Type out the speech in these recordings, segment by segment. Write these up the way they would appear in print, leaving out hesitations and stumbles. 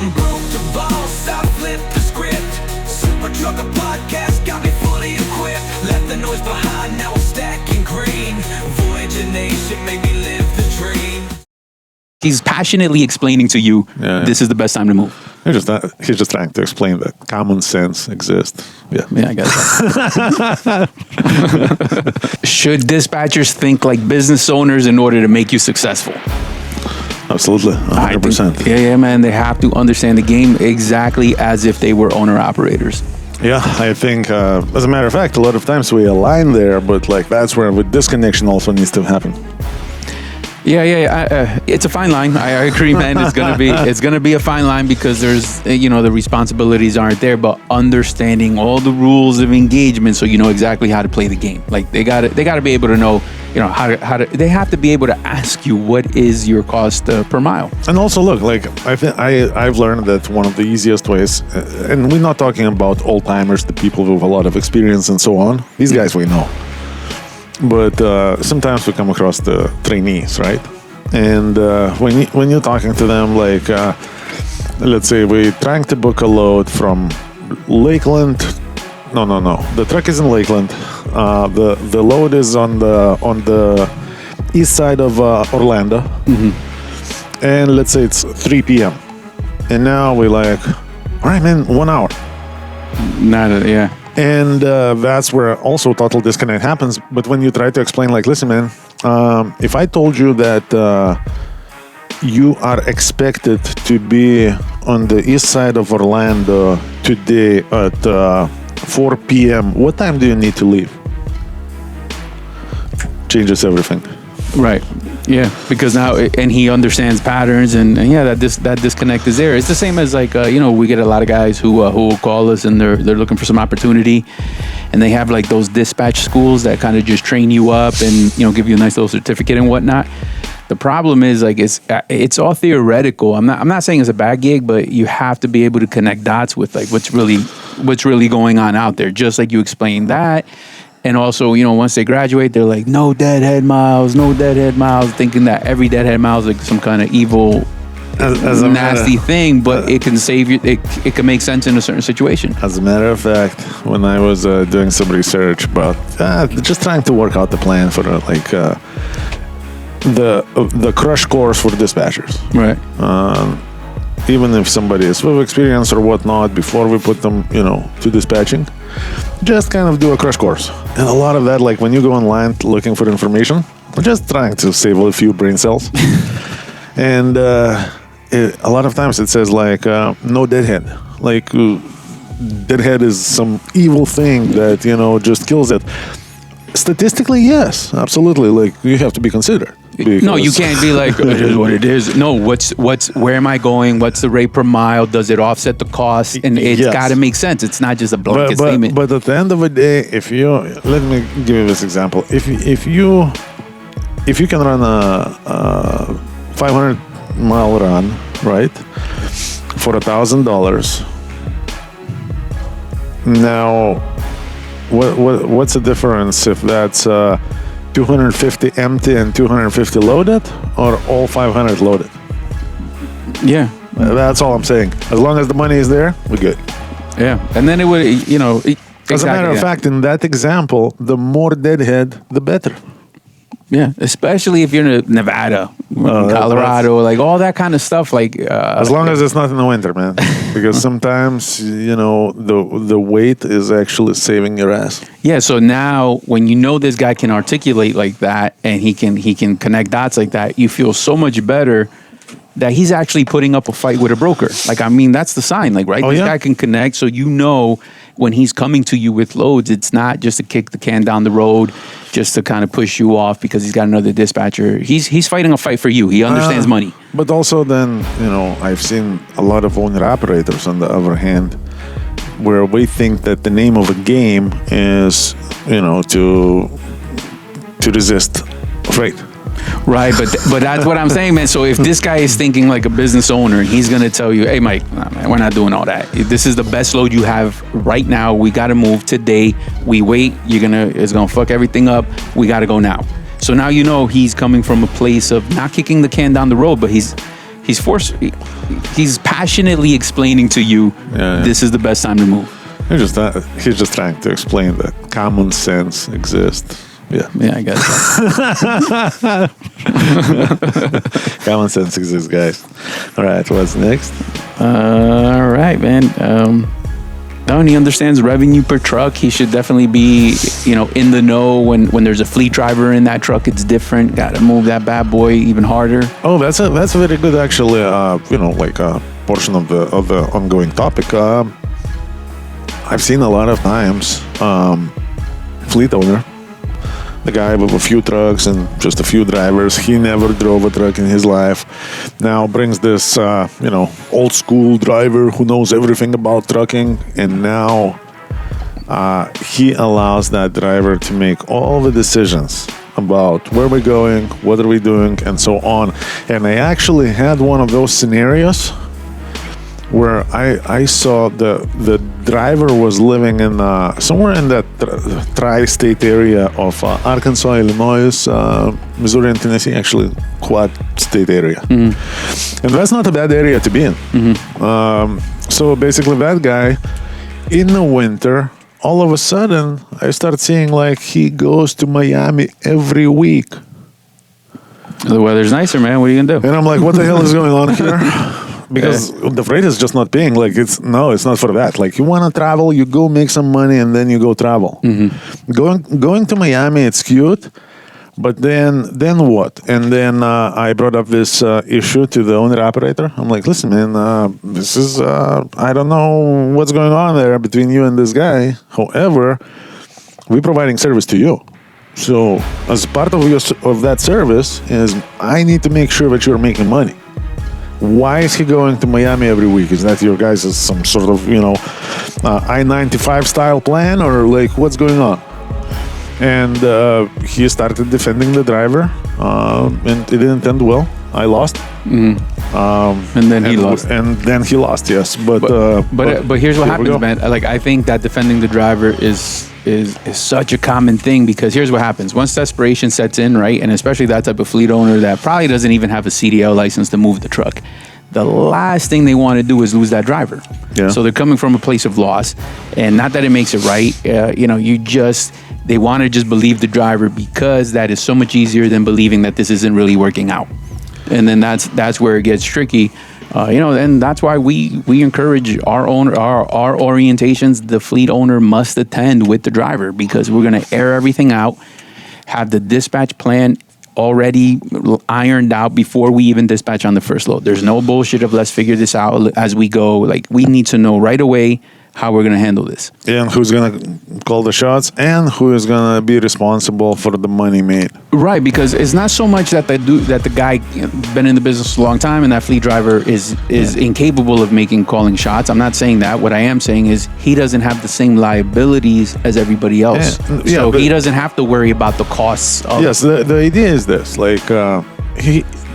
I'm broke the boss, I flip the script. Super Trucker Podcast got me fully equipped. Left the noise behind, now I'm stacking green. Voyager Nation make me live the dream. He's passionately explaining to you, this is the best time to move. He's just trying to explain that common sense exists. Yeah, I guess. Should dispatchers think like business owners in order to make you successful? Absolutely, 100%. Yeah, man. They have to understand the game exactly as if they were owner-operators. Yeah, I think, as a matter of fact, a lot of times we align there, but like that's where with disconnection also needs to happen. Yeah. It's a fine line. I agree, man. It's gonna be a fine line because there's, the responsibilities aren't there, but understanding all the rules of engagement, so you know exactly how to play the game. Like they gotta be able to know, how to. They have to be able to ask you what is your cost per mile. And also, look, like I've learned that one of the easiest ways, and we're not talking about old timers, the people with a lot of experience and so on. These guys we know. But sometimes we come across the trainees, right? And when you're talking to them, like, let's say we're trying to book a load from Lakeland. No. The truck is in Lakeland. The load is on the east side of Orlando. Mm-hmm. And let's say it's 3 p.m. And now we're like, all right, man, 1 hour. Yeah. And that's where also total disconnect happens. But when you try to explain, like, listen, man, if I told you that you are expected to be on the east side of Orlando today at 4 p.m., what time do you need to leave? Changes everything. Right. Yeah, because now, and he understands patterns, and that disconnect is there. It's the same as like we get a lot of guys who will call us and they're looking for some opportunity, and they have like those dispatch schools that kind of just train you up and give you a nice little certificate and whatnot. The problem is like it's all theoretical. I'm not saying it's a bad gig, but you have to be able to connect dots with like what's really going on out there. Just like you explained that. And also, once they graduate, they're like, no deadhead miles, thinking that every deadhead mile is like some kind of evil, nasty thing, but it can save you. It can make sense in a certain situation. As a matter of fact, when I was doing some research about just trying to work out the plan for the crash course for dispatchers, right? Even if somebody is with experience or whatnot, before we put them, to dispatching, just kind of do a crash course. And a lot of that, like when you go online looking for information, we're just trying to save a few brain cells. And a lot of times it says like, no deadhead. Like deadhead is some evil thing that, just kills it. Statistically, yes, absolutely. Like you have to be considered. No, you can't be like, it is what it is. No, where am I going? What's the rate per mile? Does it offset the cost? And it's got to make sense. It's not just a blanket statement. But at the end of the day, let me give you this example. If you can run a 500-mile run, right, for $1,000, now what's the difference if that's 250 empty and 250 loaded, or all 500 loaded? Yeah, that's all I'm saying. As long as the money is there, we're good. Yeah, and then it would, As a matter of fact, in that example, the more deadhead, the better. Yeah, especially if you're in Nevada, Colorado, like all that kind of stuff. Like as long as it's not in the winter, man, because sometimes the weight is actually saving your ass. Yeah. So now, when this guy can articulate like that and he can connect dots like that, you feel so much better that he's actually putting up a fight with a broker. Like, I mean, that's the sign. Like, right, this guy can connect, so when he's coming to you with loads, it's not just to kick the can down the road, just to kind of push you off because he's got another dispatcher. He's fighting a fight for you. He understands money. But also then, I've seen a lot of owner-operators on the other hand, where we think that the name of a game is, to resist freight. Right, but that's what I'm saying, man. So if this guy is thinking like a business owner, he's gonna tell you, "Hey, Mike, nah, man, we're not doing all that. This is the best load you have right now. We gotta move today. We wait. It's gonna fuck everything up. We gotta go now." So now he's coming from a place of not kicking the can down the road, but he's He's passionately explaining to you this is the best time to move. He's just trying to explain that common sense exists. Yeah, I guess so. Common sense exists, guys. All right, what's next? All right, man. And he understands revenue per truck. He should definitely be, in the know when there's a fleet driver in that truck. It's different. Got to move that bad boy even harder. Oh, that's a very good actually. Portion of the ongoing topic. I've seen a lot of times fleet owner, the guy with a few trucks and just a few drivers. He never drove a truck in his life. Now brings this, old school driver who knows everything about trucking, and now he allows that driver to make all the decisions about where we're going, what are we doing, and so on. And I actually had one of those scenarios where I saw the driver was living in somewhere in that tri-state area of Arkansas, Illinois, Missouri, and Tennessee, actually quad state area. And that's not a bad area to be in. So basically that guy, in the winter, all of a sudden, I started seeing like he goes to Miami every week. The weather's nicer, man. What are you going to do? And I'm like, what the hell is going on here? Because the freight is just not paying. Like it's not for that. Like you want to travel, you go make some money, and then you go travel. Going to Miami, it's cute, but then what? And then I brought up this issue to the owner operator. I'm like, listen, man, this is I don't know what's going on there between you and this guy. However, we're providing service to you. So as part of that service is I need to make sure that you're making money. Why is he going to Miami every week? Is that your guys' some sort of, I-95 style plan, or like what's going on? And he started defending the driver, and it didn't end well. I lost. And then he lost. And then he lost, yes. But here's what happens, man. Like I think that defending the driver is such a common thing, because here's what happens. Once desperation sets in, right, and especially that type of fleet owner that probably doesn't even have a CDL license to move the truck, the last thing they want to do is lose that driver. Yeah. So they're coming from a place of loss, and not that it makes it right. They want to just believe the driver, because that is so much easier than believing that this isn't really working out. And then that's where it gets tricky. And that's why we encourage our orientations. The fleet owner must attend with the driver, because we're going to air everything out, have the dispatch plan already ironed out before we even dispatch on the first load. There's no bullshit of let's figure this out as we go. Like, we need to know right away how we're going to handle this. And who's going to call the shots, and who is going to be responsible for the money made. Right, because it's not so much that the guy been in the business a long time and that fleet driver is incapable of calling shots. I'm not saying that. What I am saying is he doesn't have the same liabilities as everybody else. So he doesn't have to worry about the costs of Yes, the idea is this. Like,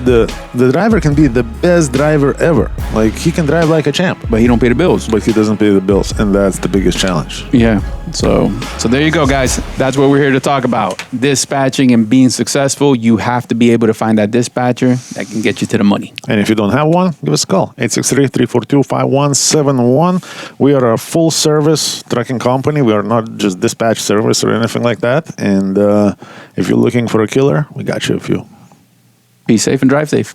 the driver can be the best driver ever. Like, he can drive like a champ, but he don't pay the bills. But he doesn't pay the bills, and that's the biggest challenge. Yeah. So there you go, guys. That's what we're here to talk about. Dispatching and being successful. You have to be able to find that dispatcher that can get you to the money. And if you don't have one, give us a call. 863-342-5171. We are a full-service trucking company. We are not just dispatch service or anything like that. And if you're looking for a killer, we got you a few. Be safe and drive safe.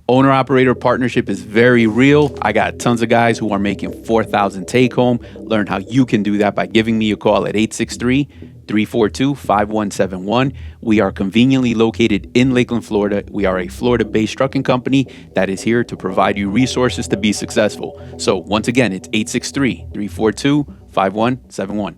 Owner-operator partnership is very real. I got tons of guys who are making $4,000 take-home. Learn how you can do that by giving me a call at 863-342-5171. We are conveniently located in Lakeland, Florida. We are a Florida-based trucking company that is here to provide you resources to be successful. So once again, it's 863-342-5171.